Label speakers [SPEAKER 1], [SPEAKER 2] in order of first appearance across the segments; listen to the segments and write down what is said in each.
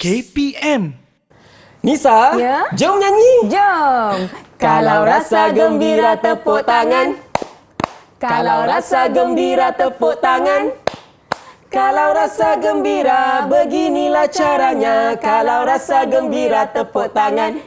[SPEAKER 1] KPM.
[SPEAKER 2] Nisa,
[SPEAKER 3] Ya?
[SPEAKER 2] jom nyanyi.
[SPEAKER 3] Jom.
[SPEAKER 2] Kalau rasa gembira tepuk tangan. Kalau rasa gembira tepuk tangan. Kalau rasa gembira beginilah caranya. Kalau rasa gembira tepuk tangan.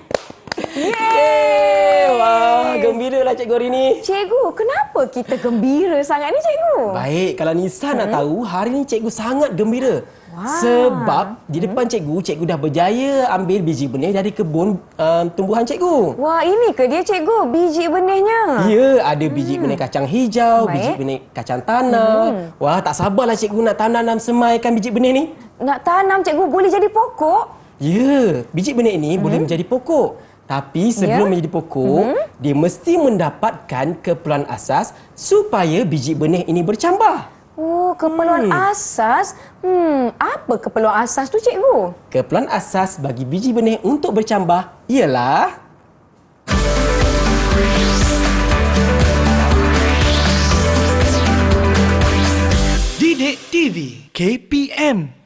[SPEAKER 2] Yeay! Wah, gembiralah cikgu hari ni.
[SPEAKER 3] Cikgu, kenapa kita gembira sangat ni, cikgu?
[SPEAKER 2] Baik, kalau Nisa nak tahu, hari ni cikgu sangat gembira.
[SPEAKER 3] Wah.
[SPEAKER 2] Sebab di depan cikgu dah berjaya ambil biji benih dari kebun tumbuhan cikgu.
[SPEAKER 3] Wah, ini ke dia, cikgu? Biji benihnya?
[SPEAKER 2] Ya, ada biji benih kacang hijau, biji
[SPEAKER 3] Baik.
[SPEAKER 2] benih kacang tanah. Wah, tak sabarlah cikgu nak tanam semaikan biji benih ni.
[SPEAKER 3] Nak tanam, cikgu, boleh jadi pokok?
[SPEAKER 2] Ya, biji benih ini boleh menjadi pokok. Tapi sebelum menjadi pokok, dia mesti mendapatkan keperluan asas supaya biji benih ini bercambah.
[SPEAKER 3] Oh, keperluan asas. Apa keperluan asas tu, cikgu?
[SPEAKER 2] Keperluan asas bagi biji benih untuk bercambah ialah
[SPEAKER 1] Didik TV KPM.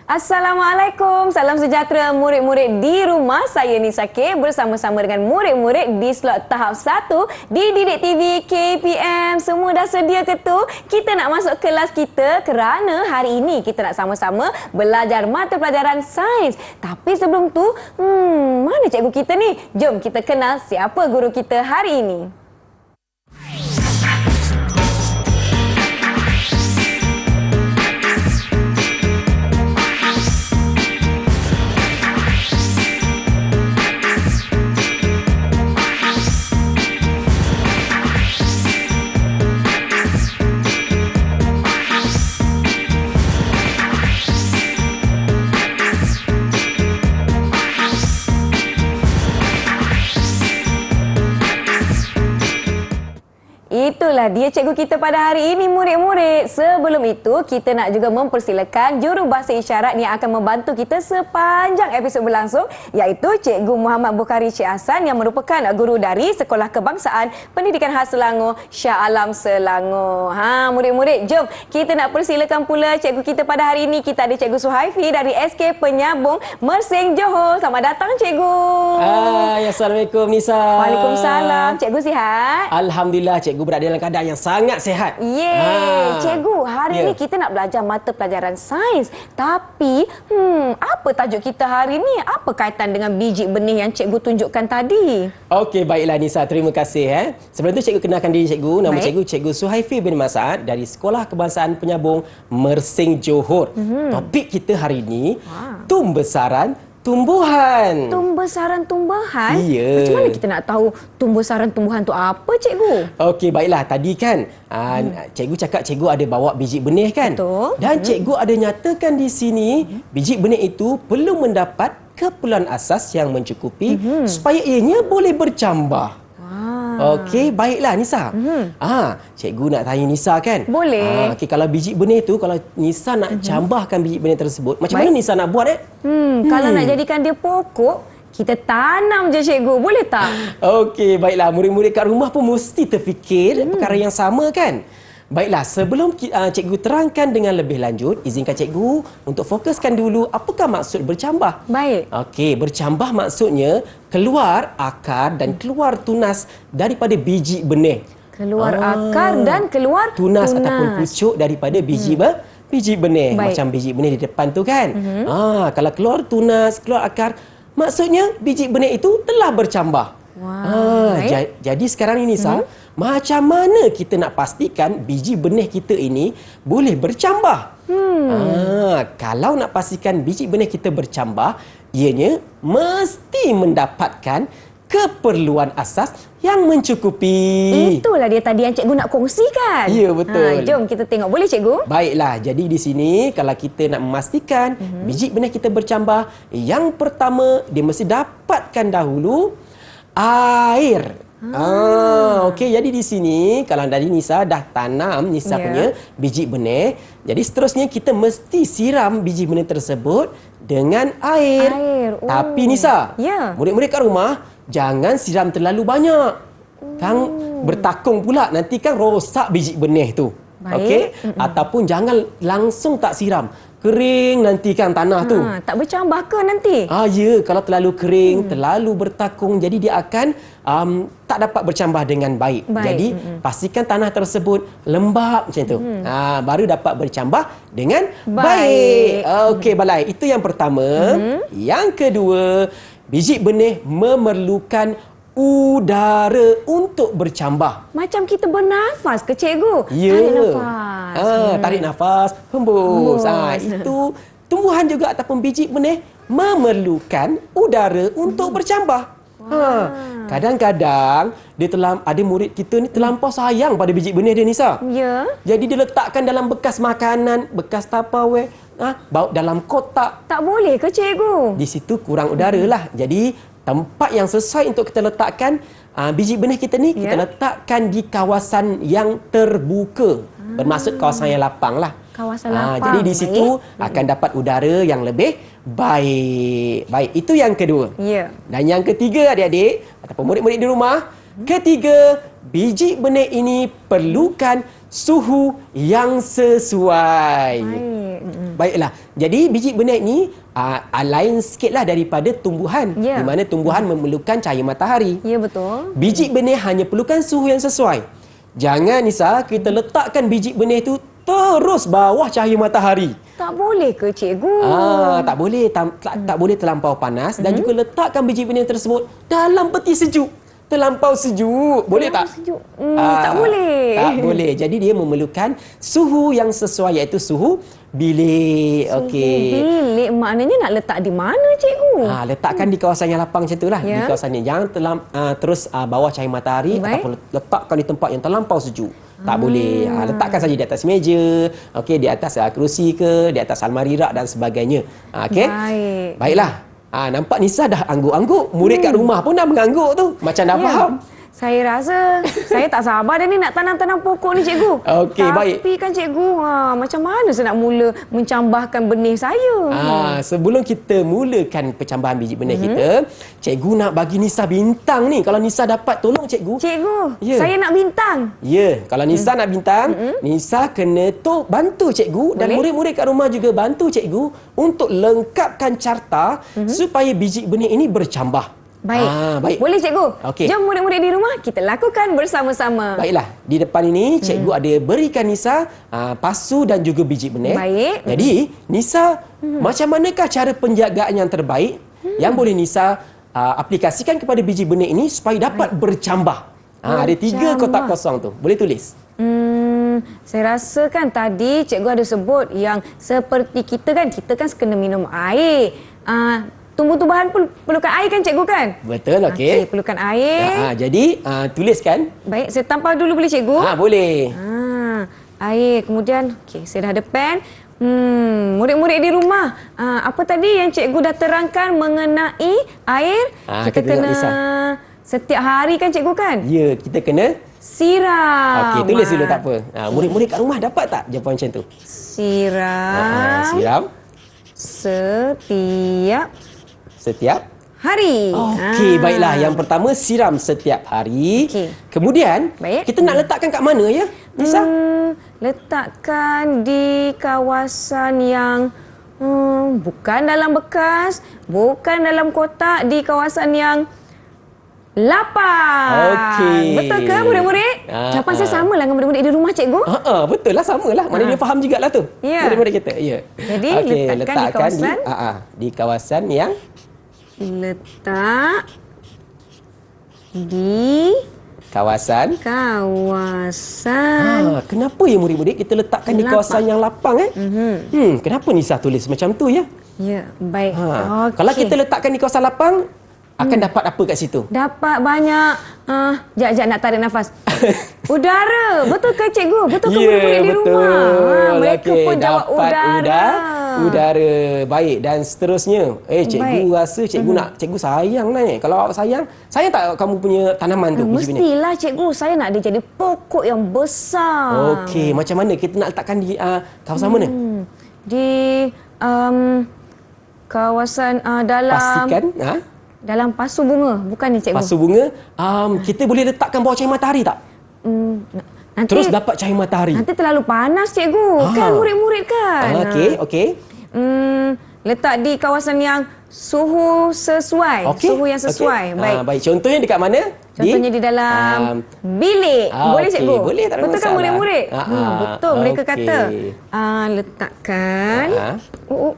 [SPEAKER 3] Assalamualaikum, salam sejahtera murid-murid di rumah. Saya Nisa K bersama-sama dengan murid-murid di slot tahap 1 di Didik TV KPM. Semua dah sedia ke tu? Kita nak masuk kelas kita kerana hari ini kita nak sama-sama belajar mata pelajaran sains. Tapi sebelum tu, mana cikgu kita ni? Jom kita kenal siapa guru kita hari ini. Itulah dia cikgu kita pada hari ini, murid-murid. Sebelum itu, kita nak juga mempersilakan jurubahasa isyarat yang akan membantu kita sepanjang episod berlangsung, iaitu Cikgu Muhammad Bukhari Cik Hassan yang merupakan guru dari Sekolah Kebangsaan Pendidikan Khas Selangor, Shah Alam Selangor. Murid-murid, jom kita nak persilakan pula cikgu kita pada hari ini. Kita ada Cikgu Suhaifi dari SK Penyambung Mersing Johor. Selamat datang, cikgu.
[SPEAKER 2] Assalamualaikum Nisa.
[SPEAKER 3] Waalaikumsalam. Cikgu sihat?
[SPEAKER 2] Alhamdulillah, cikgu berada dalam keadaan yang sangat sihat.
[SPEAKER 3] Yeay, cikgu, hari ini kita nak belajar mata pelajaran sains. Tapi, apa tajuk kita hari ni? Apa kaitan dengan biji benih yang cikgu tunjukkan tadi?
[SPEAKER 2] Okey, baiklah Nisa, terima kasih. Sebelum tu cikgu kenalkan diri cikgu. Nama
[SPEAKER 3] Baik.
[SPEAKER 2] Cikgu Suhaifi bin Mas'ad dari Sekolah Kebangsaan Penyambung Mersing Johor. Topik kita hari ini, tumbesaran tumbuhan.
[SPEAKER 3] Tumbesaran tumbuhan?
[SPEAKER 2] Ya.
[SPEAKER 3] Macam mana kita nak tahu tumbesaran tumbuhan tu apa, cikgu?
[SPEAKER 2] Okey, baiklah. Tadi kan cikgu cakap cikgu ada bawa biji benih kan?
[SPEAKER 3] Betul.
[SPEAKER 2] Dan cikgu ada nyatakan di sini biji benih itu perlu mendapat keperluan asas yang mencukupi supaya ianya boleh bercambah. Okey, baiklah Nisa. Cikgu nak tanya Nisa kan?
[SPEAKER 3] Boleh.
[SPEAKER 2] Okey, kalau biji benih tu, kalau Nisa nak cambahkan biji benih tersebut, macam mana Nisa nak buat
[SPEAKER 3] Kalau nak jadikan dia pokok, kita tanam je, cikgu. Boleh tak?
[SPEAKER 2] Okey, baiklah. Murid-murid kat rumah pun mesti terfikir perkara yang sama kan? Baiklah, sebelum cikgu terangkan dengan lebih lanjut, izinkan cikgu untuk fokuskan dulu apakah maksud bercambah.
[SPEAKER 3] Baik.
[SPEAKER 2] Okey, bercambah maksudnya keluar akar dan keluar tunas daripada biji benih.
[SPEAKER 3] Keluar akar dan keluar
[SPEAKER 2] Tunas ataupun pucuk daripada biji benih.
[SPEAKER 3] Baik.
[SPEAKER 2] Macam biji benih di depan tu kan. Kalau keluar tunas, keluar akar, maksudnya biji benih itu telah bercambah. Jadi sekarang ini Nisa, macam mana kita nak pastikan biji benih kita ini boleh bercambah? Kalau nak pastikan biji benih kita bercambah, ianya mesti mendapatkan keperluan asas yang mencukupi.
[SPEAKER 3] Itulah dia tadi yang cikgu nak kongsikan.
[SPEAKER 2] Ya, betul.
[SPEAKER 3] Jom kita tengok. Boleh, cikgu?
[SPEAKER 2] Baiklah, jadi di sini kalau kita nak memastikan biji benih kita bercambah, yang pertama dia mesti dapatkan dahulu air. Okey, jadi di sini kalau tadi Nisa dah tanam punya biji benih, jadi seterusnya kita mesti siram biji benih tersebut dengan air. Tapi Nisa, murid-murid kat rumah jangan siram terlalu banyak. Kan bertakung pula, nanti kan rosak biji benih tu. Okey, ataupun jangan langsung tak siram. kering nanti kan tanah tu.
[SPEAKER 3] Tak bercambah ke nanti?
[SPEAKER 2] Ya, kalau terlalu kering, terlalu bertakung, jadi dia akan tak dapat bercambah dengan baik. Jadi pastikan tanah tersebut lembap macam tu. Baru dapat bercambah dengan baik. Okey, Balai. Itu yang pertama. Yang kedua, biji benih memerlukan udara untuk bercambah.
[SPEAKER 3] Macam kita bernafas ke cikgu?
[SPEAKER 2] Ya.
[SPEAKER 3] Tarik nafas.
[SPEAKER 2] Tarik nafas, hembus. Itu tumbuhan juga ataupun biji benih memerlukan udara untuk bercambah. Kadang-kadang ada murid kita ni terlampau sayang pada biji benih dia, Nisa.
[SPEAKER 3] Ya.
[SPEAKER 2] Jadi dia letakkan dalam bekas makanan, bekas Tupperware, bawa dalam kotak.
[SPEAKER 3] Tak boleh ke cikgu?
[SPEAKER 2] Di situ kurang udara lah. Jadi tempat yang sesuai untuk kita letakkan biji benih kita ni, kita letakkan di kawasan yang terbuka. Bermaksud kawasan yang lapang lah.
[SPEAKER 3] Kawasan lapang.
[SPEAKER 2] Jadi di situ akan dapat udara yang lebih baik. Baik, itu yang kedua.
[SPEAKER 3] Ya.
[SPEAKER 2] Dan yang ketiga, adik-adik ataupun murid-murid di rumah, ketiga, biji benih ini perlukan suhu yang sesuai. Baiklah. Jadi biji benih ni lain sikitlah daripada tumbuhan. Di mana tumbuhan memerlukan cahaya matahari.
[SPEAKER 3] Ya, betul.
[SPEAKER 2] Biji benih hanya perlukan suhu yang sesuai. Jangan, Nisa, kita letakkan biji benih tu terus bawah cahaya matahari.
[SPEAKER 3] Tak boleh ke cikgu?
[SPEAKER 2] Tak boleh. Tak boleh terlampau panas. Dan juga letakkan biji benih tersebut dalam peti sejuk. Terlampau sejuk. Boleh tak?
[SPEAKER 3] Sejuk. Tak boleh.
[SPEAKER 2] Tak boleh. Jadi dia memerlukan suhu yang sesuai, iaitu suhu bilik. Okey.
[SPEAKER 3] Bilik maknanya nak letak di mana cikgu?
[SPEAKER 2] Letakkan di kawasan yang lapang macam itulah. Di
[SPEAKER 3] Ya.
[SPEAKER 2] kawasan ni. Jangan terus bawah cahaya matahari ataupun letakkan di tempat yang terlampau sejuk. Tak boleh. Letakkan saja di atas meja, okey, di atas kerusi ke, di atas almari rak dan sebagainya. Okey. Baiklah. Nampak Nisa dah angguk-angguk. Murid kat rumah pun dah mengangguk tu. Macam dah faham.
[SPEAKER 3] Saya rasa saya tak sabar dah ni nak tanam-tanam pokok ni cikgu.
[SPEAKER 2] Okey, baik.
[SPEAKER 3] Tapi kan cikgu, macam mana saya nak mula mencambahkan benih saya?
[SPEAKER 2] Sebelum kita mulakan pencambahan biji benih kita, cikgu nak bagi Nisa bintang ni. Kalau Nisa dapat, tolong cikgu.
[SPEAKER 3] Cikgu,
[SPEAKER 2] Ya.
[SPEAKER 3] saya nak bintang.
[SPEAKER 2] Ya, kalau Nisa nak bintang, Nisa kena bantu cikgu dan murid-murid kat rumah juga bantu cikgu untuk lengkapkan carta supaya biji benih ini bercambah.
[SPEAKER 3] Baik.
[SPEAKER 2] Baik.
[SPEAKER 3] Boleh cikgu?
[SPEAKER 2] Okey.
[SPEAKER 3] Jom murid-murid di rumah kita lakukan bersama-sama.
[SPEAKER 2] Baiklah, di depan ini cikgu ada berikan Nisa pasu dan juga biji benih.
[SPEAKER 3] Baik.
[SPEAKER 2] Jadi, Nisa, macam manakah cara penjagaan yang terbaik yang boleh Nisa aplikasikan kepada biji benih ini supaya dapat bercambah? Ada 3 kotak kosong tu. Boleh tulis.
[SPEAKER 3] Saya rasa kan tadi cikgu ada sebut yang seperti kita kan kena minum air. Tumbuh-tumbuhan pun perlukan air kan cikgu kan?
[SPEAKER 2] Betul, okey.
[SPEAKER 3] Perlukan air.
[SPEAKER 2] Jadi, tuliskan.
[SPEAKER 3] Baik, saya tampal dulu boleh cikgu?
[SPEAKER 2] Boleh.
[SPEAKER 3] Air. Kemudian, okey, saya dah ada pen. Murid-murid di rumah, apa tadi yang cikgu dah terangkan mengenai air? Kita
[SPEAKER 2] kita tengok,
[SPEAKER 3] kena
[SPEAKER 2] Lisa.
[SPEAKER 3] setiap hari kan cikgu kan?
[SPEAKER 2] Ya, kita kena
[SPEAKER 3] Siram.
[SPEAKER 2] tulis dulu tak apa. Murid-murid kat rumah dapat tak jawapan macam tu?
[SPEAKER 3] Siram.
[SPEAKER 2] Siram
[SPEAKER 3] setiap hari.
[SPEAKER 2] Okey, baiklah. Yang pertama, siram setiap hari.
[SPEAKER 3] Okey.
[SPEAKER 2] Kemudian,
[SPEAKER 3] Baik.
[SPEAKER 2] kita nak letakkan kat mana ya, Nisa?
[SPEAKER 3] Letakkan di kawasan yang bukan dalam bekas, bukan dalam kotak, di kawasan yang lapang.
[SPEAKER 2] Okey.
[SPEAKER 3] Betul ke murid-murid? Jawapan saya sama lah dengan murid-murid di rumah cikgu.
[SPEAKER 2] Betul lah, samalah. Mana dia faham jugalah tu.
[SPEAKER 3] Ya.
[SPEAKER 2] Murid-murid kita. Ya.
[SPEAKER 3] Jadi,
[SPEAKER 2] Okey,
[SPEAKER 3] letakkan di kawasan
[SPEAKER 2] di kawasan yang
[SPEAKER 3] letak di
[SPEAKER 2] kawasan. Kenapa ya murid-murid kita letakkan di kawasan yang lapang kenapa Nisa tulis macam tu ya?
[SPEAKER 3] Ya, baik.
[SPEAKER 2] Kalau kita letakkan di kawasan lapang, akan dapat apa kat situ?
[SPEAKER 3] Dapat banyak jap nak tarik nafas. Udara. Betul ke cikgu? Betul ke murid-murid di rumah? Mereka pun jawab udara.
[SPEAKER 2] Udara. Baik, dan seterusnya. Cikgu rasa cikgu sayang ni. Kalau awak sayang tak kamu punya tanaman tu?
[SPEAKER 3] Mestilah cikgu, saya nak dia jadi pokok yang besar.
[SPEAKER 2] Okey, macam mana kita nak letakkan di kawasan mana?
[SPEAKER 3] Di kawasan dalam
[SPEAKER 2] Pastikan
[SPEAKER 3] dalam pasu bunga, bukan ni cikgu?
[SPEAKER 2] Pasu bunga, kita boleh letakkan bawah cahaya matahari tak? terus dapat cahaya matahari.
[SPEAKER 3] Nanti terlalu panas cikgu. Kan murid-murid kan.
[SPEAKER 2] Okey.
[SPEAKER 3] Letak di kawasan yang suhu sesuai. Suhu yang sesuai. Baik.
[SPEAKER 2] Baik. Contohnya dekat mana?
[SPEAKER 3] Contohnya di dalam bilik. Boleh cikgu?
[SPEAKER 2] Boleh, tak ada
[SPEAKER 3] betul kan
[SPEAKER 2] masalah.
[SPEAKER 3] murid-murid? Betul mereka kata. Letakkan.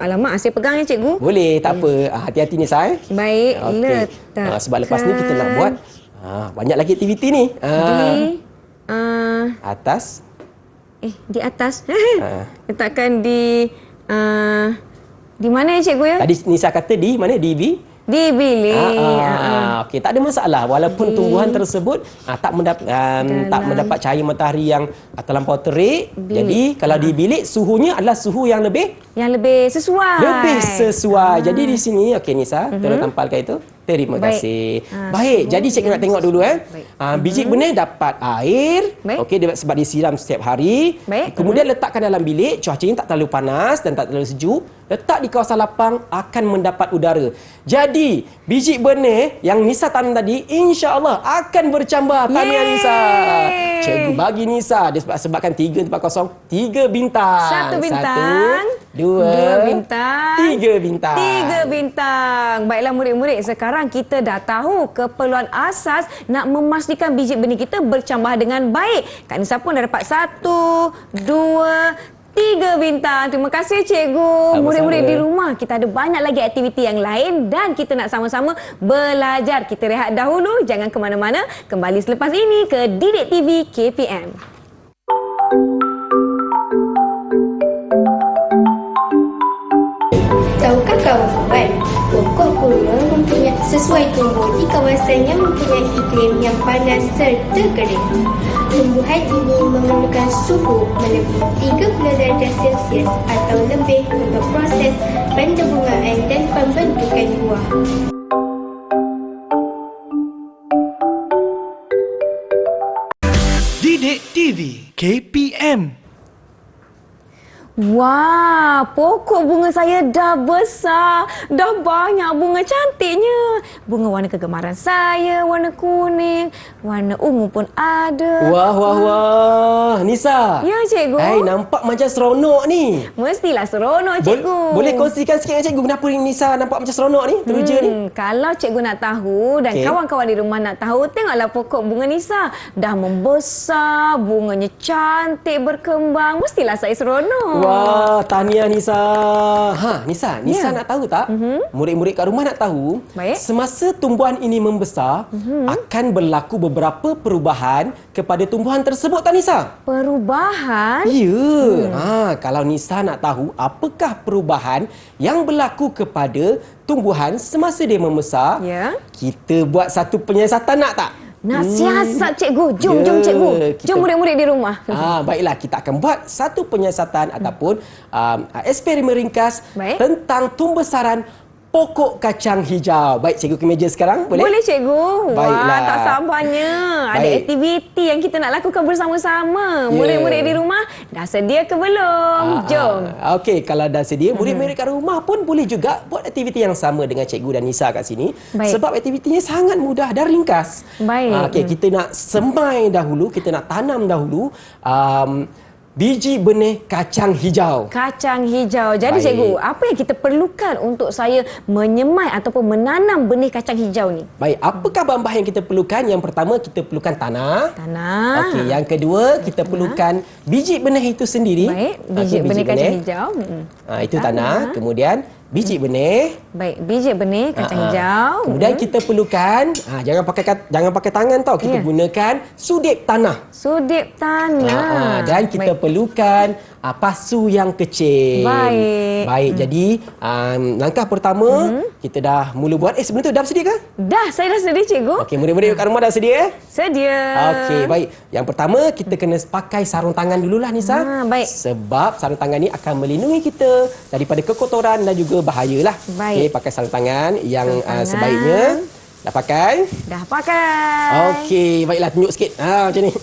[SPEAKER 3] Alamak, saya pegang ya cikgu.
[SPEAKER 2] Boleh, tak apa. Hati-hati ni saya.
[SPEAKER 3] Baik, letakkan.
[SPEAKER 2] Sebab lepas ni kita nak buat banyak lagi aktiviti ni. Atas.
[SPEAKER 3] Di atas. Letakkan di mana ya cikgu ya?
[SPEAKER 2] Tadi Nisa kata di mana? Di
[SPEAKER 3] bilik.
[SPEAKER 2] Okey, tak ada masalah walaupun tumbuhan tersebut tak mendapat cahaya matahari yang terlampau terik. Jadi kalau di bilik suhunya adalah suhu yang lebih sesuai. Jadi di sini okey Nisa, tolong tampalkan itu. Terima kasih. Baik, jadi cikgu nak tengok dulu biji benih dapat air. Okey, sebab disiram setiap hari. Kemudian letakkan dalam bilik, cuacanya tak terlalu panas dan tak terlalu sejuk. Letak di kawasan lapang akan mendapat udara. Jadi, biji benih yang Nisa tanam tadi insya-Allah akan bercambah. Tahniah Nisa. Cikgu bagi Nisa sebabkan 3 tempat kosong, 3 bintang.
[SPEAKER 3] 1 bintang.
[SPEAKER 2] 2
[SPEAKER 3] bintang.
[SPEAKER 2] 3 bintang.
[SPEAKER 3] 3 bintang. Baiklah murid-murid, sekarang kita dah tahu keperluan asas nak memastikan biji benih kita bercambah dengan baik. Kak Nisa pun dah dapat 1, 2, 3 bintang. Terima kasih cikgu. Murid-murid di rumah, kita ada banyak lagi aktiviti yang lain dan kita nak sama-sama belajar. Kita rehat dahulu, jangan ke mana-mana. Kembali selepas ini ke Didik TV KPM.
[SPEAKER 4] Tahukah kawan-kawan, pokok kurma mempunyai sesuai tumbuh di kawasan yang mempunyai iklim yang panas serta kering. Tumbuhan ini memerlukan suhu melebihi 30 darjah Celsius atau lebih untuk proses pendebungaan dan pembentukan buah.
[SPEAKER 1] Didik TV KPM.
[SPEAKER 3] Wah, pokok bunga saya dah besar. Dah banyak bunga cantiknya. Bunga warna kegemaran saya, warna kuning, warna ungu pun ada.
[SPEAKER 2] Wah. Nisa.
[SPEAKER 3] Ya, cikgu.
[SPEAKER 2] Nampak macam seronok ni.
[SPEAKER 3] Mestilah seronok, cikgu.
[SPEAKER 2] Boleh kongsikan sikit dengan cikgu kenapa Nisa nampak macam seronok ni? Teruja ni.
[SPEAKER 3] Kalau cikgu nak tahu dan kawan-kawan di rumah nak tahu, tengoklah pokok bunga Nisa. Dah membesar, bunganya cantik berkembang. Mestilah saya seronok.
[SPEAKER 2] Wah, tahniah Nisa. Nisa nak tahu tak? Murid-murid kat rumah nak tahu.
[SPEAKER 3] Baik.
[SPEAKER 2] Semasa tumbuhan ini membesar, akan berlaku beberapa perubahan kepada tumbuhan tersebut tak Nisa?
[SPEAKER 3] Perubahan?
[SPEAKER 2] Ya. Kalau Nisa nak tahu apakah perubahan yang berlaku kepada tumbuhan semasa dia membesar, kita buat satu penyiasatan nak tak?
[SPEAKER 3] Nak siasat cikgu. Jom cikgu. Jom murid-murid di rumah.
[SPEAKER 2] Baiklah, kita akan buat satu penyiasatan ataupun eksperimen ringkas tentang tumbesaran pokok kacang hijau. Baik, cikgu ke meja sekarang, boleh?
[SPEAKER 3] Boleh cikgu.
[SPEAKER 2] Baiklah.
[SPEAKER 3] Wah, tak sabarnya. Ada aktiviti yang kita nak lakukan bersama-sama. Murid-murid di rumah dah sedia ke belum? Jom.
[SPEAKER 2] Okey, kalau dah sedia, murid-murid kat rumah pun boleh juga buat aktiviti yang sama dengan cikgu dan Nisa kat sini. Sebab aktivitinya sangat mudah dan ringkas.
[SPEAKER 3] Baik.
[SPEAKER 2] Okey, kita nak semai dahulu, kita nak tanam dahulu biji benih kacang hijau.
[SPEAKER 3] Kacang hijau. Jadi cikgu, apa yang kita perlukan untuk saya menyemai ataupun menanam benih kacang hijau ni?
[SPEAKER 2] Baik, apakah bahan-bahan yang kita perlukan? Yang pertama, kita perlukan tanah. Okey, yang kedua, kita perlukan biji benih itu sendiri.
[SPEAKER 3] Baik, biji benih kacang hijau.
[SPEAKER 2] Itu tanah. Kemudian biji benih.
[SPEAKER 3] Baik, biji benih kacang hijau.
[SPEAKER 2] Kemudian kita perlukan jangan pakai tangan tau. Kita gunakan sudip tanah.
[SPEAKER 3] Sudip tanah.
[SPEAKER 2] Dan kita perlukan pasu yang kecil. Baik. Jadi langkah pertama kita dah mula buat. Sebelum tu dah bersedia ke?
[SPEAKER 3] Dah, saya dah sedia cikgu.
[SPEAKER 2] Okey, murid-murid kat rumah dah sedia?
[SPEAKER 3] Sedia.
[SPEAKER 2] Okey, baik. Yang pertama kita kena pakai sarung tangan dululah Nisa.
[SPEAKER 3] Baik.
[SPEAKER 2] Sebab sarung tangan ni akan melindungi kita daripada kekotoran dan juga bahayalah.
[SPEAKER 3] Baik.
[SPEAKER 2] Okey, pakai sarung tangan yang sebaiknya. Dah pakai?
[SPEAKER 3] Dah pakai.
[SPEAKER 2] Okey, baiklah tunjuk sikit. Macam ni.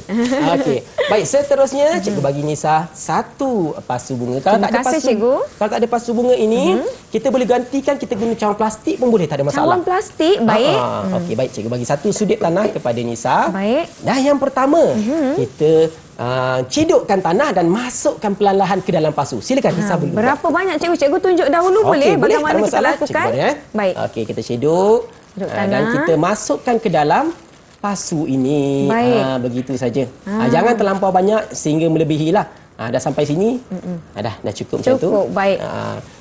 [SPEAKER 2] Okey. Baik, seterusnya cikgu bagi Nisa satu pasu bunga. Kalau
[SPEAKER 3] Terima kasih, cikgu.
[SPEAKER 2] Kalau tak ada pasu bunga ini, kita boleh gantikan kita guna cawan plastik pun boleh, tak ada masalah.
[SPEAKER 3] Cawan plastik, baik.
[SPEAKER 2] Okey, baik, cikgu bagi satu sudip tanah kepada Nisa.
[SPEAKER 3] Baik.
[SPEAKER 2] Dah yang pertama, kita cedokkan tanah dan masukkan perlahan-lahan ke dalam pasu. Silakan Nisa boleh buat.
[SPEAKER 3] Berapa banyak cikgu? Cikgu tunjuk dahulu boleh bagaimana kita lakukan? Baik.
[SPEAKER 2] Okey, kita cedok.
[SPEAKER 3] Cedok
[SPEAKER 2] Dan
[SPEAKER 3] tanah.
[SPEAKER 2] kita masukkan ke dalam pasu ini.
[SPEAKER 3] Baik.
[SPEAKER 2] Begitu saja. Jangan terlampau banyak sehingga melebihilah. Dah sampai sini. Dah cukup macam tu.
[SPEAKER 3] Cukup, baik.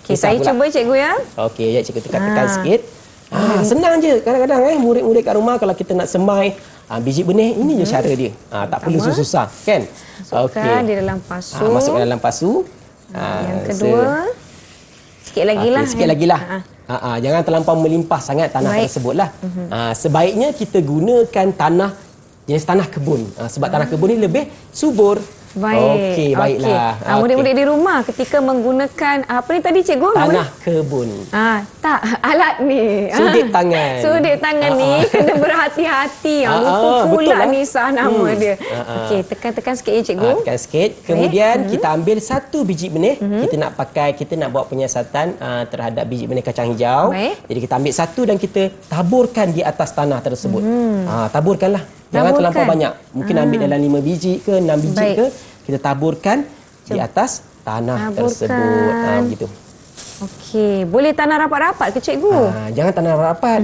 [SPEAKER 3] Okey,
[SPEAKER 2] Nisa
[SPEAKER 3] saya
[SPEAKER 2] pula.
[SPEAKER 3] cuba cikgu ya.
[SPEAKER 2] Okey, ya cikgu tekan sikit. Senang je. Kadang-kadang murid-murid kat rumah kalau kita nak semai biji benih, ini je cara dia. Tak perlu susah-susah, kan?
[SPEAKER 3] Masukkan di dalam pasu.
[SPEAKER 2] Masukkan dalam pasu.
[SPEAKER 3] Yang kedua, sikit lagi lah.
[SPEAKER 2] Sikit lagi lah. Jangan terlampau melimpah sangat tanah
[SPEAKER 3] Baik.
[SPEAKER 2] tersebut lah. Sebaiknya kita gunakan tanah jenis tanah kebun. Sebab tanah kebun ni lebih subur.
[SPEAKER 3] Baik.
[SPEAKER 2] Okey, baiklah.
[SPEAKER 3] Murid-murid di rumah ketika menggunakan apa ni tadi cikgu?
[SPEAKER 2] Tanah kebun.
[SPEAKER 3] Tak, alat ni.
[SPEAKER 2] Sudut tangan.
[SPEAKER 3] Sudut tangan ni kena berhati-hati. Lupa
[SPEAKER 2] betul
[SPEAKER 3] pula
[SPEAKER 2] lah.
[SPEAKER 3] Nisa nama dia. Okey, tekan-tekan sikit ya cikgu.
[SPEAKER 2] Tekan sikit. Kemudian kita ambil satu biji benih. Kita nak buat penyiasatan terhadap biji benih kacang hijau.
[SPEAKER 3] Baik.
[SPEAKER 2] Jadi kita ambil satu dan kita taburkan di atas tanah tersebut. Taburkanlah. Jangan
[SPEAKER 3] Taburkan.
[SPEAKER 2] terlampau banyak. Mungkin ambil dalam 5 biji ke 6 biji
[SPEAKER 3] Baik.
[SPEAKER 2] ke. Kita taburkan di atas tanah tersebut. Begitu.
[SPEAKER 3] Okey, boleh tanah rapat-rapat ke cikgu?
[SPEAKER 2] Jangan tanah rapat.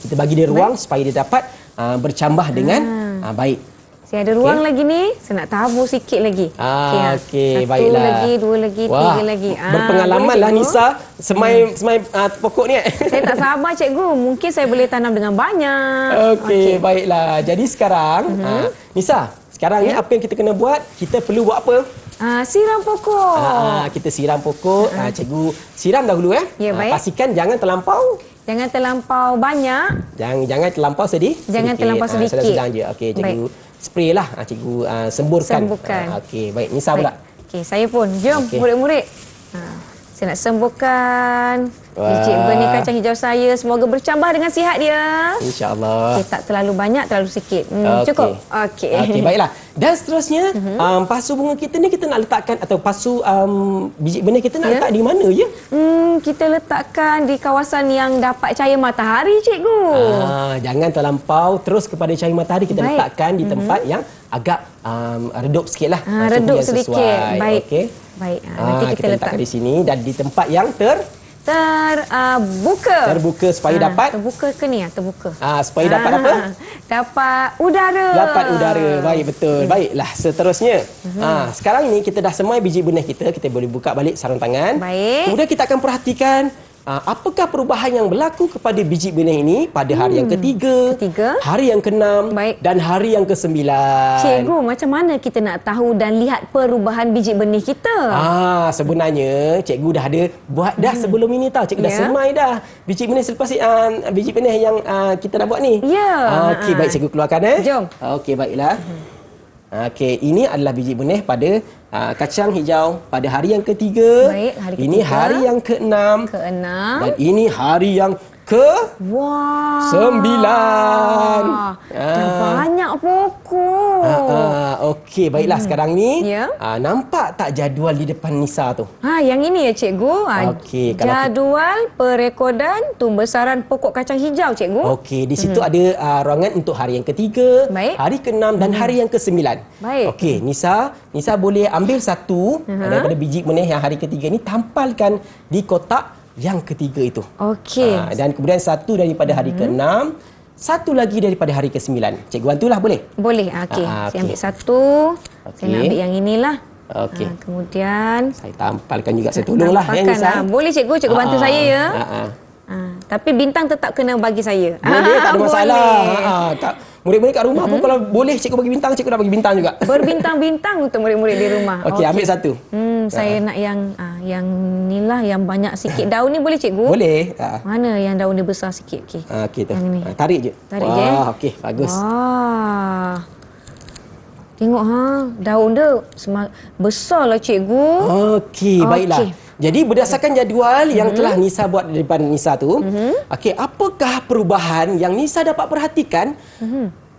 [SPEAKER 2] Kita bagi dia ruang supaya dia dapat bercambah dengan baik.
[SPEAKER 3] Saya ada ruang lagi ni. Saya nak tabur sikit lagi.
[SPEAKER 2] Okey,
[SPEAKER 3] Satu
[SPEAKER 2] baiklah.
[SPEAKER 3] lagi, dua lagi, tiga lagi.
[SPEAKER 2] Berpengalaman
[SPEAKER 3] boleh,
[SPEAKER 2] lah
[SPEAKER 3] cikgu?
[SPEAKER 2] Nisa semai pokok ni.
[SPEAKER 3] Saya tak sabar cikgu. Mungkin saya boleh tanam dengan banyak.
[SPEAKER 2] Okey, baiklah. Jadi sekarang, Nisa, sekarang ni apa yang kita kena buat? Kita perlu buat apa?
[SPEAKER 3] Siram pokok.
[SPEAKER 2] Kita siram pokok. Cikgu siram dahulu
[SPEAKER 3] Ya, baik.
[SPEAKER 2] Pastikan jangan terlampau.
[SPEAKER 3] Jangan terlampau banyak.
[SPEAKER 2] Jangan terlampau
[SPEAKER 3] Jangan terlampau sedikit.
[SPEAKER 2] Sedang-sedang je. Okey, cikgu spray lah. Cikgu semburkan.
[SPEAKER 3] Semburkan.
[SPEAKER 2] Okey, baik. Nisa pula.
[SPEAKER 3] Okey, saya pun. Jom
[SPEAKER 2] Okey.
[SPEAKER 3] murid-murid. Saya nak semburkan biji benih kacang hijau saya. Semoga bercambah dengan sihat dia.
[SPEAKER 2] InsyaAllah.
[SPEAKER 3] Okey, tak terlalu banyak, terlalu sikit. Cukup. Okey.
[SPEAKER 2] Okey, baiklah. Dan seterusnya, pasu bunga kita ni kita nak letakkan atau pasu biji benih kita nak letak di mana ya?
[SPEAKER 3] Kita letakkan di kawasan yang dapat cahaya matahari, cikgu.
[SPEAKER 2] Jangan terlampau terus kepada cahaya matahari. Kita
[SPEAKER 3] Baik.
[SPEAKER 2] letakkan di tempat yang agak redup sikitlah.
[SPEAKER 3] Redup
[SPEAKER 2] Suhu yang
[SPEAKER 3] sedikit.
[SPEAKER 2] sesuai.
[SPEAKER 3] Baik.
[SPEAKER 2] Okey.
[SPEAKER 3] Baik. Nanti kita
[SPEAKER 2] letakkan di sini dan di tempat yang
[SPEAKER 3] terbuka.
[SPEAKER 2] terbuka supaya dapat
[SPEAKER 3] Terbuka ke ni? Terbuka.
[SPEAKER 2] supaya dapat apa?
[SPEAKER 3] Dapat udara.
[SPEAKER 2] Dapat udara. Baik, betul. Baiklah, seterusnya. Sekarang ni kita dah semai biji benih kita. Kita boleh buka balik sarung tangan.
[SPEAKER 3] Baik.
[SPEAKER 2] Kemudian kita akan perhatikan apakah perubahan yang berlaku kepada biji benih ini pada hari yang ketiga, hari yang keenam dan hari yang kesembilan.
[SPEAKER 3] Cikgu, macam mana kita nak tahu dan lihat perubahan biji benih kita?
[SPEAKER 2] Sebenarnya cikgu dah ada buat dah sebelum ini tau. Cikgu dah semai dah biji benih selepas biji benih yang kita nak buat ni.
[SPEAKER 3] Ya.
[SPEAKER 2] Okey, baik cikgu keluarkan
[SPEAKER 3] Jom.
[SPEAKER 2] Okey, baiklah. Okey, ini adalah biji benih pada kacang hijau pada hari yang ketiga.
[SPEAKER 3] Baik, hari
[SPEAKER 2] Ini
[SPEAKER 3] ketiga.
[SPEAKER 2] hari yang keenam. Dan ini hari yang
[SPEAKER 3] Wah.
[SPEAKER 2] 9.
[SPEAKER 3] Dah banyak pokok.
[SPEAKER 2] Okey, baiklah sekarang ni.
[SPEAKER 3] Ya.
[SPEAKER 2] Nampak tak jadual di depan Nisa tu?
[SPEAKER 3] Yang ini ya cikgu.
[SPEAKER 2] Okey, kalau
[SPEAKER 3] jadual perekodan tumbesaran pokok kacang hijau, cikgu.
[SPEAKER 2] Okey, di situ ada ruangan untuk hari yang ketiga,
[SPEAKER 3] Baik.
[SPEAKER 2] hari keenam dan hari yang kesembilan.
[SPEAKER 3] Baik.
[SPEAKER 2] Okey, Nisa boleh ambil satu daripada biji benih yang hari ketiga ni, tampalkan di kotak yang ketiga itu.
[SPEAKER 3] Okey.
[SPEAKER 2] Dan kemudian satu daripada hari keenam, satu lagi daripada hari kesembilan. Cikgu bantulah boleh?
[SPEAKER 3] Boleh. Okey. Saya ambil satu. Saya nak ambil yang inilah.
[SPEAKER 2] Okey.
[SPEAKER 3] Kemudian
[SPEAKER 2] Saya tampalkan juga, saya tolonglah Nisa.
[SPEAKER 3] Boleh cikgu bantu saya ya. Tapi bintang tetap kena bagi saya.
[SPEAKER 2] Boleh, tak ada masalah.
[SPEAKER 3] Boleh.
[SPEAKER 2] Murid-murid kat rumah pun kalau boleh cikgu bagi bintang, cikgu dah bagi bintang juga.
[SPEAKER 3] Berbintang-bintang untuk murid-murid di rumah.
[SPEAKER 2] Okey, ambil satu.
[SPEAKER 3] Saya nak yang inilah yang banyak sikit daun ni, boleh cikgu?
[SPEAKER 2] Boleh.
[SPEAKER 3] Mana yang daun dia besar sikit? Okey.
[SPEAKER 2] Okey tu.
[SPEAKER 3] Yang ni.
[SPEAKER 2] Tarik je.
[SPEAKER 3] Tarik je.
[SPEAKER 2] Okey, bagus.
[SPEAKER 3] Tengok daun dia besarlah cikgu.
[SPEAKER 2] Okey, baiklah. Jadi berdasarkan jadual yang telah Nisa buat di depan Nisa tu, okey, apakah perubahan yang Nisa dapat perhatikan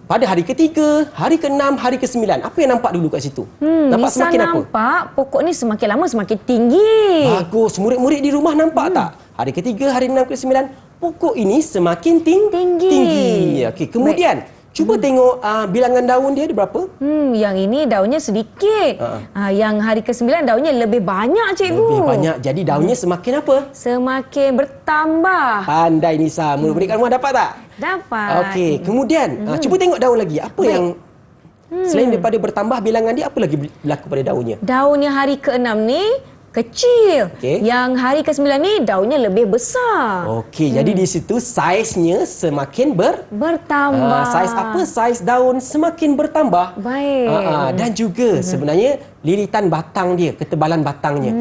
[SPEAKER 2] pada hari ketiga, hari keenam, hari kesembilan? Apa yang nampak dulu kat situ? Nampak
[SPEAKER 3] Nisa
[SPEAKER 2] semakin apa?
[SPEAKER 3] nampak pokok ni semakin lama semakin tinggi.
[SPEAKER 2] Bagus. Murid-murid di rumah nampak tak? Hari ketiga, hari enam, kesembilan, pokok ini semakin tinggi. Okey, kemudian Cuba tengok bilangan daun dia ada berapa?
[SPEAKER 3] Yang ini daunnya sedikit. Yang hari ke-9 daunnya lebih banyak, cikgu.
[SPEAKER 2] Lebih banyak. Jadi daunnya semakin apa?
[SPEAKER 3] Semakin bertambah.
[SPEAKER 2] Pandai Nisa. Murid-murid kat rumah dapat tak?
[SPEAKER 3] Dapat.
[SPEAKER 2] Okey. Kemudian, cuba tengok daun lagi. Apa yang selain daripada bertambah bilangan dia, apa lagi berlaku pada daunnya?
[SPEAKER 3] Daunnya hari ke-6 ni kecil.
[SPEAKER 2] Okey.
[SPEAKER 3] Yang hari ke-9 ni daunnya lebih besar.
[SPEAKER 2] Okey, jadi di situ saiznya semakin
[SPEAKER 3] Bertambah.
[SPEAKER 2] saiz apa? Saiz daun semakin bertambah.
[SPEAKER 3] Baik.
[SPEAKER 2] Dan juga sebenarnya lilitan batang dia, ketebalan batangnya.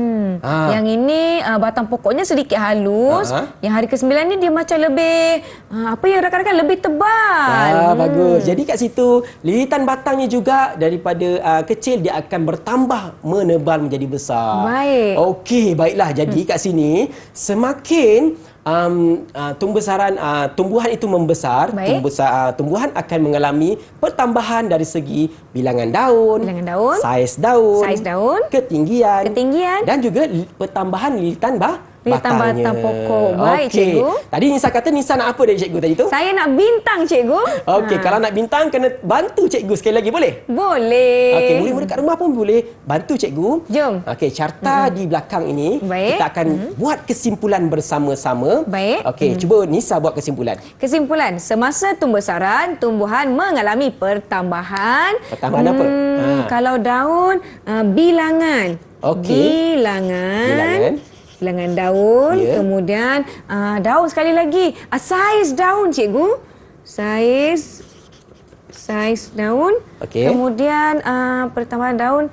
[SPEAKER 3] Yang ini batang pokoknya sedikit halus. Yang hari ke-9 ni dia macam lebih apa ya rakan-rakan lebih tebal.
[SPEAKER 2] Bagus. Jadi kat situ lilitan batangnya juga daripada kecil dia akan bertambah menebal menjadi besar.
[SPEAKER 3] Baik.
[SPEAKER 2] Okey, baiklah. Jadi kat sini semakin tumbuhan itu membesar,
[SPEAKER 3] Baik.
[SPEAKER 2] tumbuhan akan mengalami pertambahan dari segi bilangan daun, saiz daun, ketinggian, dan juga pertambahan lilitan batangnya.
[SPEAKER 3] batang pokok. Baik,
[SPEAKER 2] Okey.
[SPEAKER 3] cikgu.
[SPEAKER 2] Tadi Nisa kata Nisa nak apa dari cikgu tadi tu?
[SPEAKER 3] Saya nak bintang, cikgu.
[SPEAKER 2] Okey, kalau nak bintang kena bantu cikgu sekali lagi, boleh?
[SPEAKER 3] Boleh.
[SPEAKER 2] Okey, murid-murid kat rumah pun boleh bantu cikgu.
[SPEAKER 3] Jom.
[SPEAKER 2] Okey, carta di belakang ini
[SPEAKER 3] Baik.
[SPEAKER 2] kita akan buat kesimpulan bersama-sama.
[SPEAKER 3] Baik.
[SPEAKER 2] Okey, cuba Nisa buat kesimpulan.
[SPEAKER 3] Kesimpulan, semasa tumbesaran, tumbuhan mengalami pertambahan.
[SPEAKER 2] Pertambahan apa?
[SPEAKER 3] Kalau daun, bilangan.
[SPEAKER 2] Okey.
[SPEAKER 3] Bilangan daun.
[SPEAKER 2] Ya.
[SPEAKER 3] Kemudian, daun sekali lagi. Saiz daun, cikgu. Saiz daun.
[SPEAKER 2] Okey.
[SPEAKER 3] Kemudian, pertambahan daun.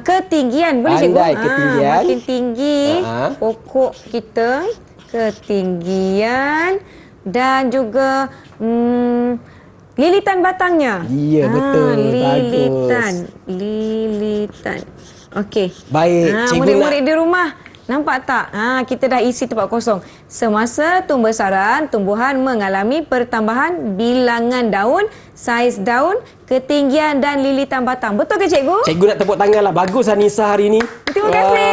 [SPEAKER 3] Ketinggian. Boleh, cikgu?
[SPEAKER 2] Pandai, ketinggian.
[SPEAKER 3] Makin tinggi pokok kita. Ketinggian. Dan juga lilitan batangnya.
[SPEAKER 2] Ya, betul.
[SPEAKER 3] Lilitan. Okey.
[SPEAKER 2] Baik, cikgu
[SPEAKER 3] murid-murid di rumah, nampak tak? Kita dah isi tempat kosong. Semasa tumbesaran, tumbuhan mengalami pertambahan bilangan daun, saiz daun, ketinggian dan lilitan batang. Betul ke, cikgu?
[SPEAKER 2] Cikgu nak tepuk tangan lah. Bagus Nisa hari ni.
[SPEAKER 3] Terima kasih.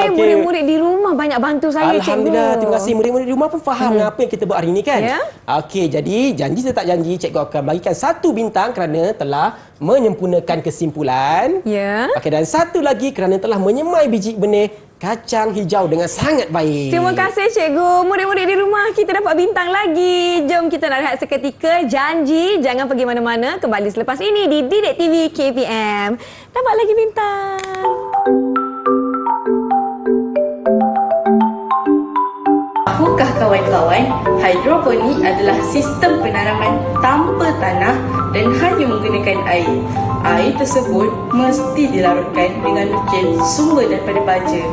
[SPEAKER 2] Okey.
[SPEAKER 3] Murid-murid di rumah banyak bantu saya,
[SPEAKER 2] Alhamdulillah,
[SPEAKER 3] cikgu.
[SPEAKER 2] terima kasih. Murid-murid di rumah pun faham apa yang kita buat hari ini kan?
[SPEAKER 3] Ya.
[SPEAKER 2] Okey, jadi janji tak janji cikgu akan bagikan 1 bintang kerana telah menyempurnakan kesimpulan.
[SPEAKER 3] Ya.
[SPEAKER 2] Okey, dan 1 lagi kerana telah menyemai biji benih kacang hijau dengan sangat baik.
[SPEAKER 3] Terima kasih, cikgu. Murid-murid di rumah, kita dapat bintang lagi. Jom kita nak rehat seketika. Janji jangan pergi mana-mana. Kembali selepas ini di Didik TV KPM. Dapat lagi bintang.
[SPEAKER 5] Tahukah kawan-kawan, hidroponik adalah sistem penanaman tanpa tanah dan hanya menggunakan air. Air tersebut mesti dilarutkan dengan nukil sumber daripada baja.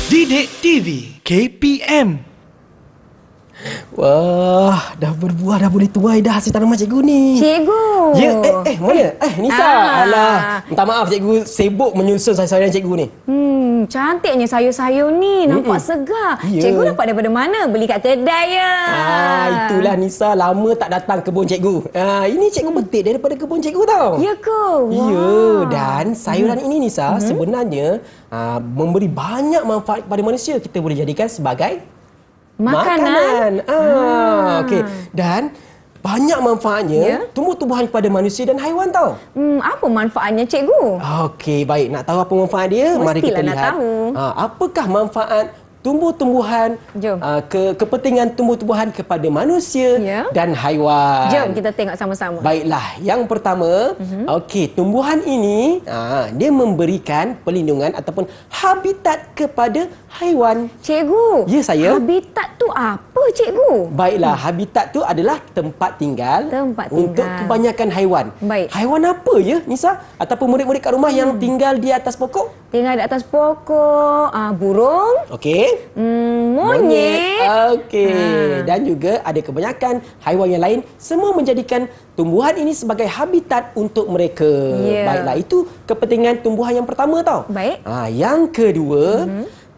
[SPEAKER 1] Didik TV KPM.
[SPEAKER 2] Wah, dah berbuah, dah boleh tuai dah hasil tanaman cikgu ni.
[SPEAKER 3] Cikgu.
[SPEAKER 2] Ya, mana? Nisa. Alah, minta maaf cikgu sibuk menyusun sayur-sayuran cikgu ni.
[SPEAKER 3] Cantiknya sayur-sayur ni. Nampak segar.
[SPEAKER 2] Ya.
[SPEAKER 3] Cikgu dapat daripada mana? Beli kat kedai ya.
[SPEAKER 2] Itulah Nisa lama tak datang kebun cikgu. Ini cikgu petik daripada kebun cikgu tau.
[SPEAKER 3] Ya ke?
[SPEAKER 2] Ya, dan sayuran ini Nisa sebenarnya memberi banyak manfaat kepada manusia. Kita boleh jadikan sebagai makanan. Okey. Dan banyak manfaatnya tumbuh-tumbuhan kepada manusia dan haiwan tau.
[SPEAKER 3] Apa manfaatnya, cikgu?
[SPEAKER 2] Okey, baik. Nak tahu apa manfaat dia? Mari kita
[SPEAKER 3] Mestilah nak
[SPEAKER 2] lihat.
[SPEAKER 3] tahu.
[SPEAKER 2] Apakah manfaat tumbuh-tumbuhan,
[SPEAKER 3] Jom.
[SPEAKER 2] kepentingan tumbuh-tumbuhan kepada manusia
[SPEAKER 3] Ya.
[SPEAKER 2] dan haiwan.
[SPEAKER 3] Jom kita tengok sama-sama.
[SPEAKER 2] Baiklah, yang pertama, okey, tumbuhan ini dia memberikan perlindungan ataupun habitat kepada haiwan.
[SPEAKER 3] Cikgu.
[SPEAKER 2] Ya, saya.
[SPEAKER 3] Habitat tu apa, cikgu?
[SPEAKER 2] Baiklah, habitat tu adalah tempat tinggal untuk
[SPEAKER 3] tinggal.
[SPEAKER 2] kebanyakan haiwan.
[SPEAKER 3] Baik.
[SPEAKER 2] Haiwan apa ya, Nisa? Ataupun murid-murid kat rumah yang tinggal di atas pokok?
[SPEAKER 3] Tinggal di atas pokok, burung,
[SPEAKER 2] Okey.
[SPEAKER 3] monyet.
[SPEAKER 2] Okey. Dan juga ada kebanyakan haiwan yang lain semua menjadikan tumbuhan ini sebagai habitat untuk mereka.
[SPEAKER 3] Ya.
[SPEAKER 2] Baiklah, itu kepentingan tumbuhan yang pertama tau.
[SPEAKER 3] Baik.
[SPEAKER 2] Yang kedua,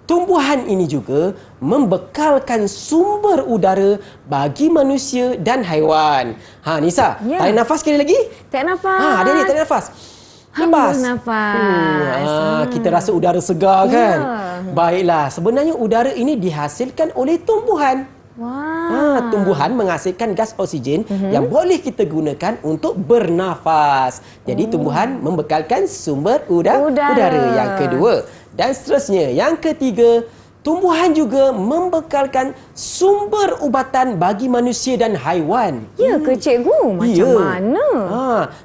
[SPEAKER 2] tumbuhan ini juga membekalkan sumber udara bagi manusia dan haiwan. Nisa,
[SPEAKER 3] Ya.
[SPEAKER 2] tarik nafas sekali lagi.
[SPEAKER 3] Tak nafas.
[SPEAKER 2] Adik-adik tarik nafas. Lepas.
[SPEAKER 3] nafas.
[SPEAKER 2] Kita rasa udara segar kan? Baiklah, sebenarnya udara ini dihasilkan oleh tumbuhan.
[SPEAKER 3] Wah.
[SPEAKER 2] Tumbuhan menghasilkan gas oksigen yang boleh kita gunakan untuk bernafas. Jadi tumbuhan membekalkan sumber udara yang kedua. Dan seterusnya, yang ketiga, tumbuhan juga membekalkan sumber ubatan bagi manusia dan haiwan.
[SPEAKER 3] Ya ke cikgu? Macam mana?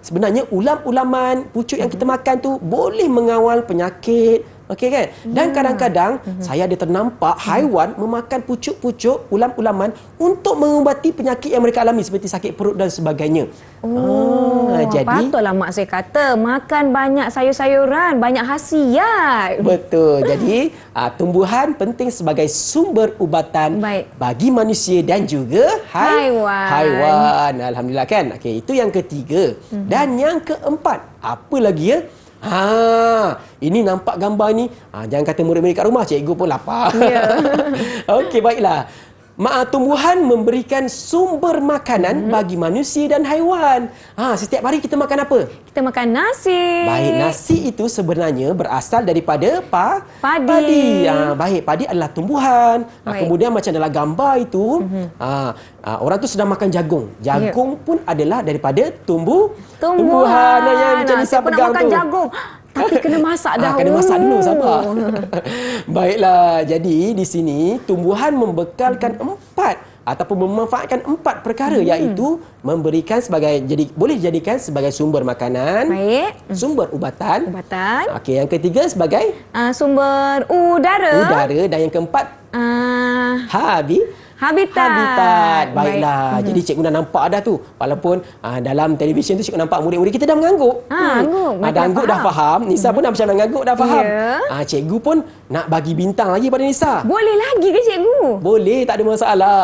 [SPEAKER 2] Sebenarnya ulam-ulaman, pucuk yang kita makan tu boleh mengawal penyakit. Okey kan? Dan kadang-kadang saya ada ternampak haiwan memakan pucuk-pucuk ulam-ulaman untuk mengubati penyakit yang mereka alami seperti sakit perut dan sebagainya. Jadi
[SPEAKER 3] patutlah mak saya kata makan banyak sayur-sayuran, banyak khasiat.
[SPEAKER 2] betul. Jadi tumbuhan penting sebagai sumber ubatan bagi manusia dan juga haiwan. Alhamdulillah kan? Okey, itu yang ketiga. Dan yang keempat, apa lagi ya? Ini nampak gambar ni. Jangan kata murid-murid kat rumah, cikgu pun lapar.
[SPEAKER 3] Ya.
[SPEAKER 2] Okey, baiklah. Tumbuhan memberikan sumber makanan bagi manusia dan haiwan. Setiap hari kita makan apa?
[SPEAKER 3] Kita makan nasi.
[SPEAKER 2] Baik, nasi itu sebenarnya berasal daripada
[SPEAKER 3] Padi.
[SPEAKER 2] Baik, padi adalah tumbuhan. Kemudian macam dalam gambar itu, orang tu sedang makan jagung. Jagung pun adalah daripada tumbuhan. Macam Nisa
[SPEAKER 3] saya pernah
[SPEAKER 2] pegang
[SPEAKER 3] makan
[SPEAKER 2] tu.
[SPEAKER 3] jagung. Tapi kena masak dahulu.
[SPEAKER 2] Kena masak dulu, sabar. Baiklah, jadi di sini tumbuhan membekalkan ataupun memanfaatkan 4 perkara, iaitu memberikan boleh dijadikan sebagai sumber makanan, sumber ubatan. Okey, yang ketiga sebagai
[SPEAKER 3] sumber udara.
[SPEAKER 2] Dan yang keempat
[SPEAKER 3] habitat.
[SPEAKER 2] Baiklah. Jadi cikgu dah nampak dah tu. Walaupun dalam televisyen tu cikgu nampak murid-murid kita dah mengangguk. Mengangguk dah faham. Nisa pun dah macam mengangguk dah faham. Cikgu pun nak bagi bintang lagi pada Nisa.
[SPEAKER 3] Boleh lagi ke cikgu?
[SPEAKER 2] Boleh, tak ada masalah.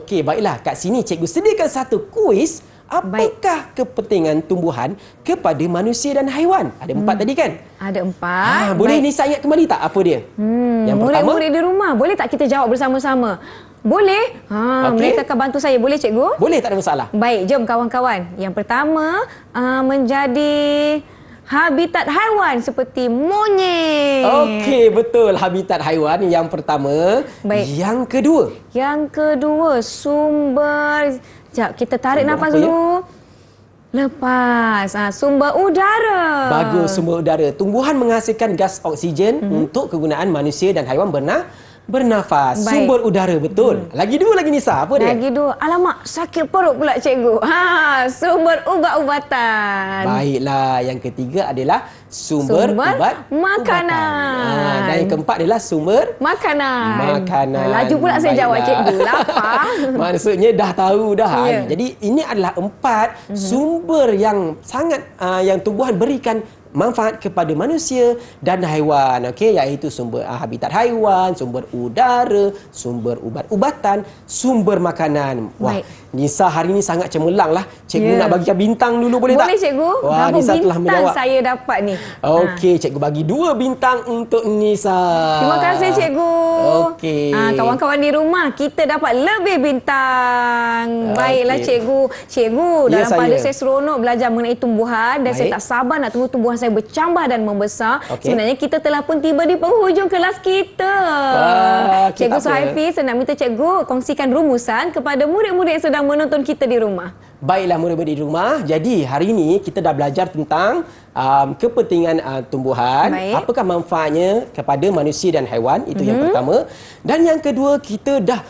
[SPEAKER 2] Okey, baiklah. Kat sini cikgu sediakan satu kuis. Apakah kepentingan tumbuhan kepada manusia dan haiwan? Ada 4 tadi kan?
[SPEAKER 3] Ada 4.
[SPEAKER 2] Boleh Nisa ingat kembali tak apa dia? Yang pertama,
[SPEAKER 3] murid-murid di rumah, boleh tak kita jawab bersama-sama? Boleh? Mereka akan bantu saya. Boleh cikgu?
[SPEAKER 2] Boleh, tak ada masalah.
[SPEAKER 3] Baik, jom kawan-kawan. Yang pertama, menjadi habitat haiwan seperti monyet.
[SPEAKER 2] Okey, betul. Habitat haiwan yang pertama. Yang kedua, sumber...
[SPEAKER 3] Sekejap, kita tarik nafas dulu. Lepas. Sumber udara.
[SPEAKER 2] Bagus, sumber udara. Tumbuhan menghasilkan gas oksigen untuk kegunaan manusia dan haiwan bernafas. Sumber udara, betul. Lagi 2 lagi Nisa, apa dia?
[SPEAKER 3] Lagi 2. Alamak, sakit perut pula cikgu. Sumber ubat-ubatan.
[SPEAKER 2] Baiklah, yang ketiga adalah sumber
[SPEAKER 3] makanan.
[SPEAKER 2] Dan yang keempat adalah sumber
[SPEAKER 3] makanan. Laju pula saya jawab cikgu. Lapar.
[SPEAKER 2] Maksudnya dah tahu dah. Jadi ini adalah 4 sumber yang sangat yang tumbuhan berikan manfaat kepada manusia dan haiwan, iaitu sumber habitat haiwan, sumber udara, sumber ubat-ubatan, sumber makanan. Nisa hari ini sangat cemerlang lah. Cikgu nak bagikan bintang dulu, boleh tak?
[SPEAKER 3] Boleh cikgu. Berapa
[SPEAKER 2] Nisa telah
[SPEAKER 3] bintang
[SPEAKER 2] menjawab.
[SPEAKER 3] saya dapat ni?
[SPEAKER 2] Okey, cikgu bagi 2 bintang untuk Nisa.
[SPEAKER 3] Terima kasih cikgu.
[SPEAKER 2] Okey.
[SPEAKER 3] Kawan-kawan di rumah, kita dapat lebih bintang. Baiklah cikgu. Cikgu, dalam pada saya seronok belajar mengenai tumbuhan dan saya tak sabar nak tunggu tumbuhan saya bercambah dan membesar. Sebenarnya kita telah pun tiba di penghujung kelas kita. Cikgu Suhaifi, saya nak minta cikgu kongsikan rumusan kepada murid-murid yang sedang menonton kita di rumah.
[SPEAKER 2] Baiklah murid-murid di rumah. Jadi hari ini kita dah belajar tentang kepentingan tumbuhan. Apakah manfaatnya kepada manusia dan haiwan. Itu yang pertama. Dan yang kedua, kita dah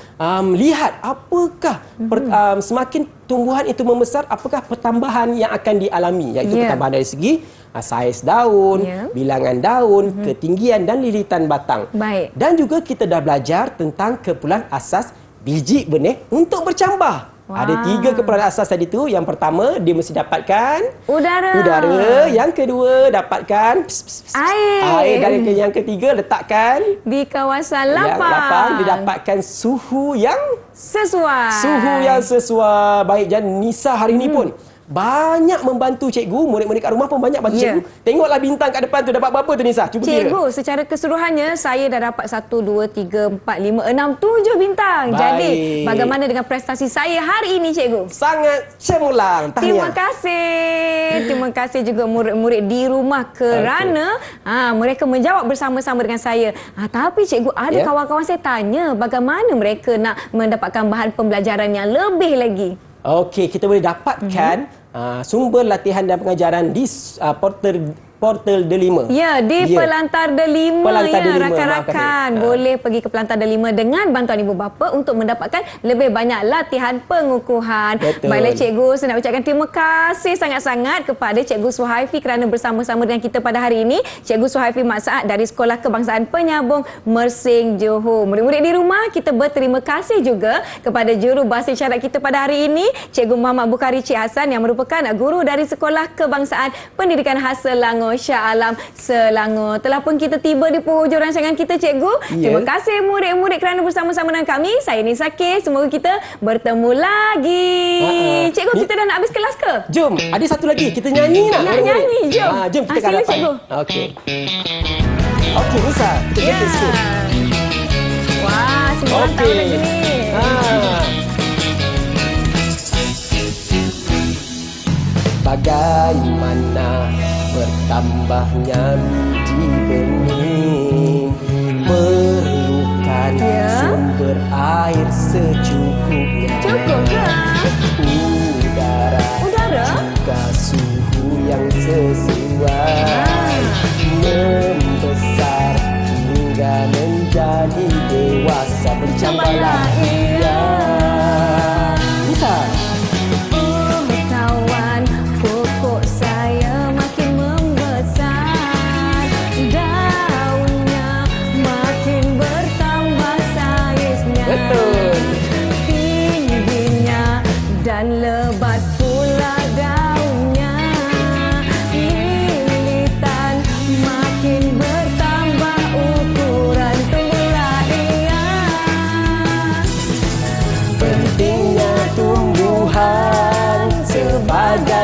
[SPEAKER 2] lihat apakah semakin tumbuhan itu membesar, apakah pertambahan yang akan dialami. Iaitu pertambahan dari segi saiz daun, bilangan daun, ketinggian dan lilitan batang. Dan juga kita dah belajar tentang keperluan asas biji benih untuk bercambah. Ada 3 keperluan asas tadi tu. Yang pertama, dia mesti dapatkan udara. Yang kedua, dapatkan air. Dan yang ketiga, letakkan
[SPEAKER 3] di kawasan lapang.
[SPEAKER 2] Dia dapatkan suhu yang
[SPEAKER 3] sesuai.
[SPEAKER 2] Baik, dan Nisa hari ini pun banyak membantu cikgu. Murid-murid kat rumah pun banyak bantu
[SPEAKER 3] Ya.
[SPEAKER 2] cikgu. Tengoklah bintang kat depan tu dapat berapa tu Nisa? Cuba kira.
[SPEAKER 3] Cikgu, secara keseluruhannya saya dah dapat 1, 2, 3, 4, 5, 6, 7 bintang.
[SPEAKER 2] Baik.
[SPEAKER 3] Jadi, bagaimana dengan prestasi saya hari ini, cikgu?
[SPEAKER 2] Sangat cemerlang.
[SPEAKER 3] Terima
[SPEAKER 2] Tahniah.
[SPEAKER 3] Terima kasih juga murid-murid di rumah kerana mereka menjawab bersama-sama dengan saya. Tapi cikgu, ada
[SPEAKER 2] Ya.
[SPEAKER 3] kawan-kawan saya tanya bagaimana mereka nak mendapatkan bahan pembelajaran yang lebih lagi.
[SPEAKER 2] Okey, kita boleh dapatkan sumber latihan dan pengajaran di portal Delima.
[SPEAKER 3] Ya, di Pelantar Delima
[SPEAKER 2] Pelantar
[SPEAKER 3] ya,
[SPEAKER 2] Delima,
[SPEAKER 3] rakan-rakan.
[SPEAKER 2] maafkan saya.
[SPEAKER 3] Boleh pergi ke Pelantar Delima dengan bantuan ibu bapa untuk mendapatkan lebih banyak latihan pengukuhan.
[SPEAKER 2] Betul.
[SPEAKER 3] Baiklah cikgu, saya nak ucapkan terima kasih sangat-sangat kepada Cikgu Suhaifi kerana bersama-sama dengan kita pada hari ini. Cikgu Suhaifi Mat Saad dari Sekolah Kebangsaan Penyambung Mersing Johor. Murid-murid di rumah, kita berterima kasih juga kepada juru bahasa isyarat kita pada hari ini, Cikgu Muhammad Bukhari Cik Hassan yang merupakan guru dari Sekolah Kebangsaan Pendidikan Khas Selangor Shah Alam Selangor. Telah pun kita tiba di penghujung rancangan kita, cikgu.
[SPEAKER 2] Ya.
[SPEAKER 3] Terima kasih murid-murid kerana bersama-sama dengan kami. Saya Nisa K. Semoga kita bertemu lagi. Cikgu, kita dah nak habis kelas ke?
[SPEAKER 2] Jom, ada satu lagi. Kita nyanyi nak?
[SPEAKER 3] Nak
[SPEAKER 2] murid-murid?
[SPEAKER 3] nyanyi, jom.
[SPEAKER 2] Jom kita
[SPEAKER 3] Sila,
[SPEAKER 2] galapan.
[SPEAKER 3] cikgu.
[SPEAKER 2] Okey. Okey, Nisa. Kita
[SPEAKER 3] Ya.
[SPEAKER 2] jemput sikit.
[SPEAKER 3] Wah, semua orang tahu lagu ni.
[SPEAKER 2] Bagaimana bertambahnya biji benih, perlukan sumber air secukupnya.
[SPEAKER 3] Cukup ke?
[SPEAKER 2] Udara juga suhu yang sesuai, membesar hingga menjadi dewasa. Bercambalah ia. Bisa.
[SPEAKER 3] Pengetahuan pokok saya makin membesar, daunnya makin bertambah saiznya.
[SPEAKER 2] Betul.
[SPEAKER 3] Tingginya dan lebat pula daunnya, lilitan makin bertambah ukuran, tumbuhlah ia.
[SPEAKER 2] Pentingnya tumbuhan sebagai